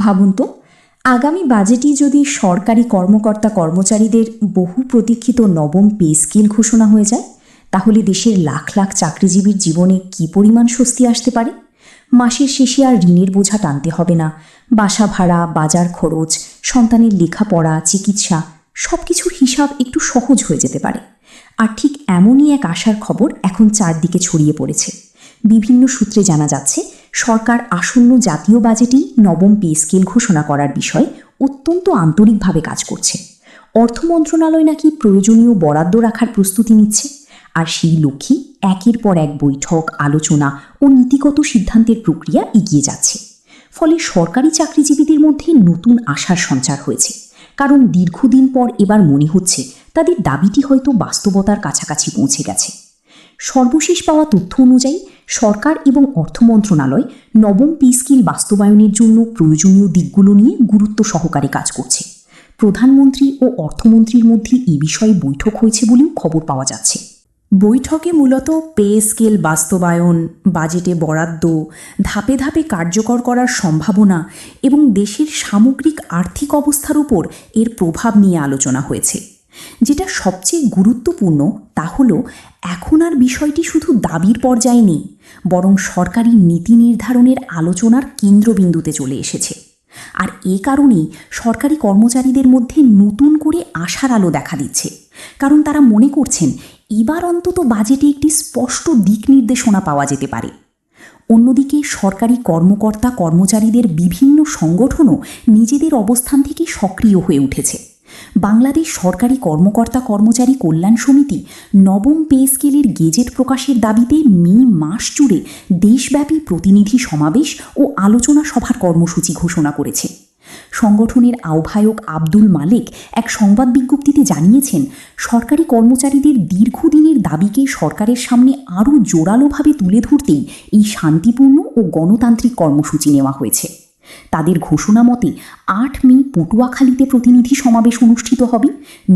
ভাবুন তো, আগামী বাজেটই যদি সরকারি কর্মকর্তা কর্মচারীদের বহু প্রতীক্ষিত নবম পে স্কেল ঘোষণা হয়ে যায়, তাহলে দেশের লাখ লাখ চাকরিজীবীর জীবনে কী পরিমাণ স্বস্তি আসতে পারে। মাসের শেষে আর ঋণের বোঝা টানতে হবে না। বাসা ভাড়া, বাজার খরচ, সন্তানের লেখাপড়া, চিকিৎসা সব কিছুর হিসাব একটু সহজ হয়ে যেতে পারে। আর ঠিক এমনই এক আশার খবর এখন চারদিকে ছড়িয়ে পড়েছে। বিভিন্ন সূত্রে জানা যাচ্ছে, সরকার আসন্ন জাতীয় বাজেটেই নবম পে স্কেল ঘোষণা করার বিষয়ে অত্যন্ত আন্তরিকভাবে কাজ করছে। অর্থ মন্ত্রণালয় নাকি প্রয়োজনীয় বরাদ্দ রাখার প্রস্তুতি নিচ্ছে। আর সেই লক্ষ্যে একের পর এক বৈঠক, আলোচনা ও নীতিগত সিদ্ধান্তের প্রক্রিয়া এগিয়ে যাচ্ছে। ফলে সরকারি চাকরিজীবীদের মধ্যে নতুন আশার সঞ্চার হয়েছে। কারণ দীর্ঘদিন পর এবার মনে হচ্ছে তাদের দাবিটি হয়তো বাস্তবতার কাছাকাছি পৌঁছে গেছে। সর্বশেষ পাওয়া তথ্য অনুযায়ী সরকার এবং অর্থ মন্ত্রণালয় নবম পে স্কেল বাস্তবায়নের জন্য প্রয়োজনীয় দিকগুলো নিয়ে গুরুত্ব সহকারে কাজ করছে। প্রধানমন্ত্রী ও অর্থমন্ত্রীর মধ্যে এই বিষয়ে বৈঠক হয়েছে বলেও খবর পাওয়া যাচ্ছে। বৈঠকে মূলত পে স্কেল বাস্তবায়ন, বাজেটে বরাদ্দ, ধাপে ধাপে কার্যকর করার সম্ভাবনা এবং দেশের সামগ্রিক আর্থিক অবস্থার উপর এর প্রভাব নিয়ে আলোচনা হয়েছে। যেটা সবচেয়ে গুরুত্বপূর্ণ তা হলো, এখন আর বিষয়টি শুধু দাবির পর্যায়ে নেই, বরং সরকারি নীতি নির্ধারণের আলোচনার কেন্দ্রবিন্দুতে চলে এসেছে। আর এ কারণেই সরকারি কর্মচারীদের মধ্যে নতুন করে আশার আলো দেখা দিচ্ছে। কারণ তারা মনে করছেন এবার অন্তত বাজেটে একটি স্পষ্ট দিক নির্দেশনা পাওয়া যেতে পারে। অন্যদিকে সরকারি কর্মকর্তা কর্মচারীদের বিভিন্ন সংগঠনও নিজেদের অবস্থান থেকে সক্রিয় হয়ে উঠেছে। বাংলাদেশ সরকারি কর্মকর্তা কর্মচারী কল্যাণ সমিতি নবম পে স্কেলের গেজেট প্রকাশের দাবিতে মে মাস জুড়ে দেশব্যাপী প্রতিনিধি সমাবেশ ও আলোচনা সভার কর্মসূচি ঘোষণা করেছে। সংগঠনের আহ্বায়ক আব্দুল মালেক এক সংবাদ বিজ্ঞপ্তিতে জানিয়েছেন, সরকারি কর্মচারীদের দীর্ঘদিনের দাবিকে সরকারের সামনে আরও জোরালোভাবে তুলে ধরতেই এই শান্তিপূর্ণ ও গণতান্ত্রিক কর্মসূচি নেওয়া হয়েছে। তাদের ঘোষণা মতে ৮ মে পটুয়াখালীতে প্রতিনিধি সমাবেশ অনুষ্ঠিত হবে,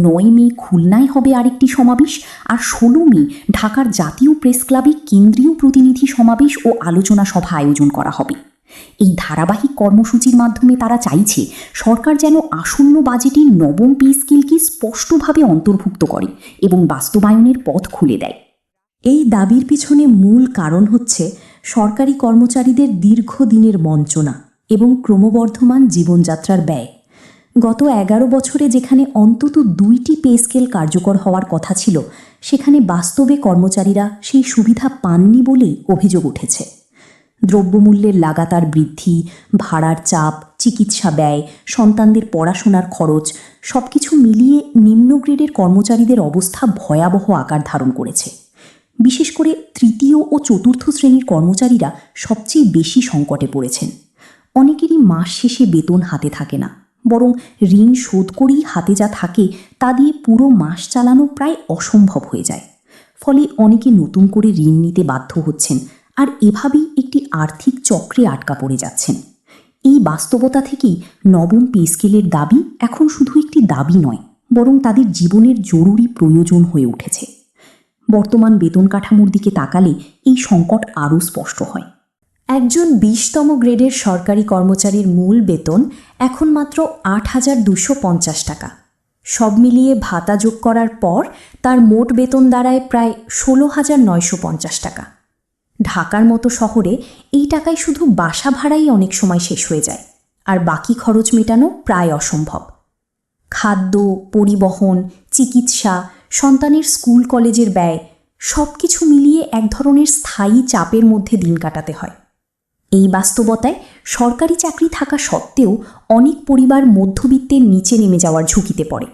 ৯ মে খুলনায় হবে আরেকটি সমাবেশ, আর ১৬ মে ঢাকার জাতীয় প্রেস ক্লাবে কেন্দ্রীয় প্রতিনিধি সমাবেশ ও আলোচনা সভা আয়োজন করা হবে। এই ধারাবাহিক কর্মসূচির মাধ্যমে তারা চাইছে সরকার যেন আসন্ন বাজেটে নবম পে স্কেলকে স্পষ্টভাবে অন্তর্ভুক্ত করে এবং বাস্তবায়নের পথ খুলে দেয়। এই দাবির পিছনে মূল কারণ হচ্ছে সরকারি কর্মচারীদের দীর্ঘদিনের বঞ্চনা এবং ক্রমবর্ধমান জীবনযাত্রার ব্যয়। গত ১১ বছরে যেখানে অন্তত ২টি পে স্কেল কার্যকর হওয়ার কথা ছিল, সেখানে বাস্তবে কর্মচারীরা সেই সুবিধা পাননি বলেই অভিযোগ উঠেছে। দ্রব্যমূল্যের লাগাতার বৃদ্ধি, ভাড়ার চাপ, চিকিৎসা ব্যয়, সন্তানদের পড়াশোনার খরচ সবকিছু মিলিয়ে নিম্ন গ্রেডের কর্মচারীদের অবস্থা ভয়াবহ আকার ধারণ করেছে। বিশেষ করে তৃতীয় ও চতুর্থ শ্রেণীর কর্মচারীরা সবচেয়ে বেশি সংকটে পড়েছেন। অনেকেরই মাস শেষে বেতন হাতে থাকে না, বরং ঋণ শোধ করেই হাতে যা থাকে তা দিয়ে পুরো মাস চালানো প্রায় অসম্ভব হয়ে যায়। ফলে অনেকে নতুন করে ঋণ নিতে বাধ্য হচ্ছেন, আর এভাবেই একটি আর্থিক চক্রে আটকা পড়ে যাচ্ছেন। এই বাস্তবতা থেকেই নবম পে স্কেলের দাবি এখন শুধু একটি দাবি নয়, বরং তাদের জীবনের জরুরি প্রয়োজন হয়ে উঠেছে। বর্তমান বেতন কাঠামোর দিকে তাকালে এই সংকট আরও স্পষ্ট হয়। একজন ২০তম গ্রেডের সরকারি কর্মচারীর মূল বেতন এখন মাত্র ৮,২৫০ টাকা। সব মিলিয়ে ভাতা যোগ করার পর তার মোট বেতন দাঁড়ায় প্রায় ১৬,৯৫০ টাকা। ঢাকার মতো শহরে এই টাকায় শুধু বাসা ভাড়াই অনেক সময় শেষ হয়ে যায়, আর বাকি খরচ মেটানো প্রায় অসম্ভব। খাদ্য, পরিবহন, চিকিৎসা, সন্তানের স্কুল কলেজের ব্যয় সব কিছু মিলিয়ে এক ধরনের স্থায়ী চাপের মধ্যে দিন কাটাতে হয়। এই বাস্তবতায় সরকারি চাকরি থাকা সত্ত্বেও অনেক পরিবার মধ্যবিত্তের নিচে নেমে যাওয়ার ঝুঁকিতে পড়ে।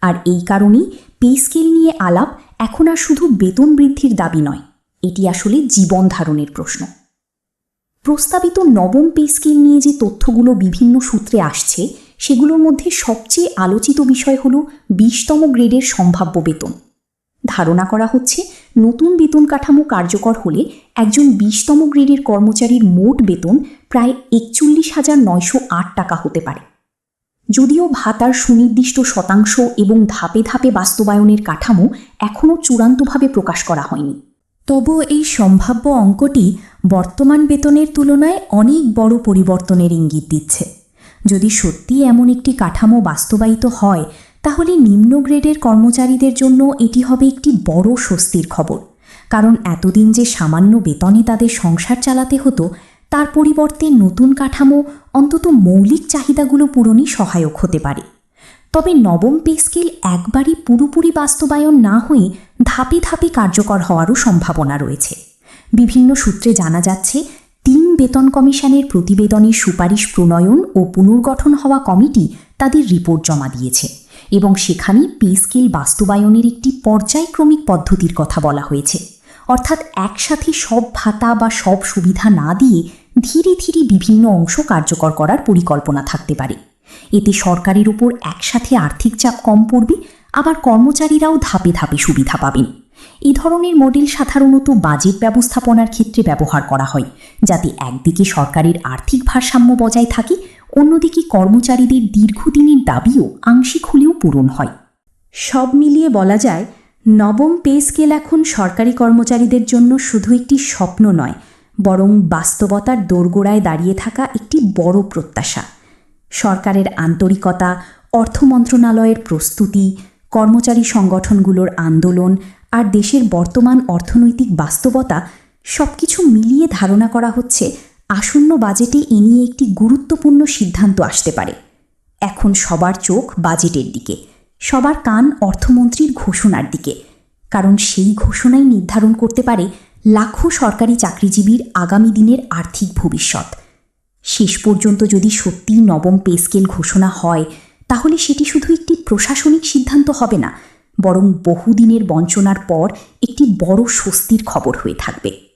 আর এই কারণেই পে স্কেল নিয়ে আলাপ এখন আর শুধু বেতন বৃদ্ধির দাবি নয়, এটি আসলে জীবন ধারণের প্রশ্ন। প্রস্তাবিত নবম পে স্কেল নিয়ে যে তথ্যগুলো বিভিন্ন সূত্রে আসছে, সেগুলোর মধ্যে সবচেয়ে আলোচিত বিষয় হল ২০তম গ্রেডের সম্ভাব্য বেতন। ধারণা করা হচ্ছে নতুন বেতন কাঠামো কার্যকর হলে একজন ২০তম গ্রেডের কর্মচারীর মোট বেতন প্রায় ৪১,৯০৮ টাকা হতে পারে। যদিও ভাতার সুনির্দিষ্ট শতাংশ এবং ধাপে ধাপে বাস্তবায়নের কাঠামো এখনও চূড়ান্তভাবে প্রকাশ করা হয়নি। তবুও এই সম্ভাব্য অঙ্কটি বর্তমান বেতনের তুলনায় অনেক বড় পরিবর্তনের ইঙ্গিত দিচ্ছে। যদি সত্যি এমন একটি কাঠামো বাস্তবায়িত হয়, তাহলে নিম্ন গ্রেডের কর্মচারীদের জন্য এটি হবে একটি বড় স্বস্তির খবর। কারণ এতদিন যে সামান্য বেতনে তাদের সংসার চালাতে হতো, তার পরিবর্তে নতুন কাঠামো অন্তত মৌলিক চাহিদাগুলো পূরণে সহায়ক হতে পারে। তবে নবম পে স্কেল একবারই পুরোপুরি বাস্তবায়ন না হয়ে ধাপে ধাপে কার্যকর হওয়ারও সম্ভাবনা রয়েছে। বিভিন্ন সূত্রে জানা যাচ্ছে, ৩ বেতন কমিশনের প্রতিবেদনের সুপারিশ প্রণয়ন ও পুনর্গঠন হওয়া কমিটি তাদের রিপোর্ট জমা দিয়েছে এবং সেখানে পে স্কেল বাস্তবায়নের একটি পর্যায়ক্রমিক পদ্ধতির কথা বলা হয়েছে। অর্থাৎ একসাথে সব ভাতা বা সব সুবিধা না দিয়ে ধীরে ধীরে বিভিন্ন অংশ কার্যকর করার পরিকল্পনা থাকতে পারে। এতে সরকারের উপর একসাথে আর্থিক চাপ কম পড়বে, আবার কর্মচারীরাও ধাপে ধাপে সুবিধা পাবেন। এই ধরনের মডেল সাধারণত বাজেট ব্যবস্থাপনার ক্ষেত্রে ব্যবহার করা হয়, যাতে একদিকে সরকারের আর্থিক ভারসাম্য বজায় থাকে, অন্যদিকে কর্মচারীদের দীর্ঘদিনের দাবিও আংশিক হলেও পূরণ হয়। সব মিলিয়ে বলা যায়, নবম পে স্কেল এখন সরকারি কর্মচারীদের জন্য শুধু একটি স্বপ্ন নয়, বরং বাস্তবতার দোরগোড়ায় দাঁড়িয়ে থাকা একটি বড় প্রত্যাশা। সরকারের আন্তরিকতা, অর্থ মন্ত্রণালয়ের প্রস্তুতি, কর্মচারী সংগঠনগুলোর আন্দোলন আর দেশের বর্তমান অর্থনৈতিক বাস্তবতা সবকিছু মিলিয়ে ধারণা করা হচ্ছে আসন্ন বাজেটে এ নিয়ে একটি গুরুত্বপূর্ণ সিদ্ধান্ত আসতে পারে। এখন সবার চোখ বাজেটের দিকে, সবার কান অর্থমন্ত্রীর ঘোষণার দিকে, কারণ সেই ঘোষণাই নির্ধারণ করতে পারে লাখো সরকারি চাকরিজীবীর আগামী দিনের আর্থিক ভবিষ্যৎ। শেষ পর্যন্ত যদি সত্যিই নবম পে স্কেল ঘোষণা হয়, তাহলে সেটি শুধু একটি প্রশাসনিক সিদ্ধান্ত হবে না, বরং বহুদিনের বঞ্চনার পর একটি বড় স্বস্তির খবর হয়ে থাকবে।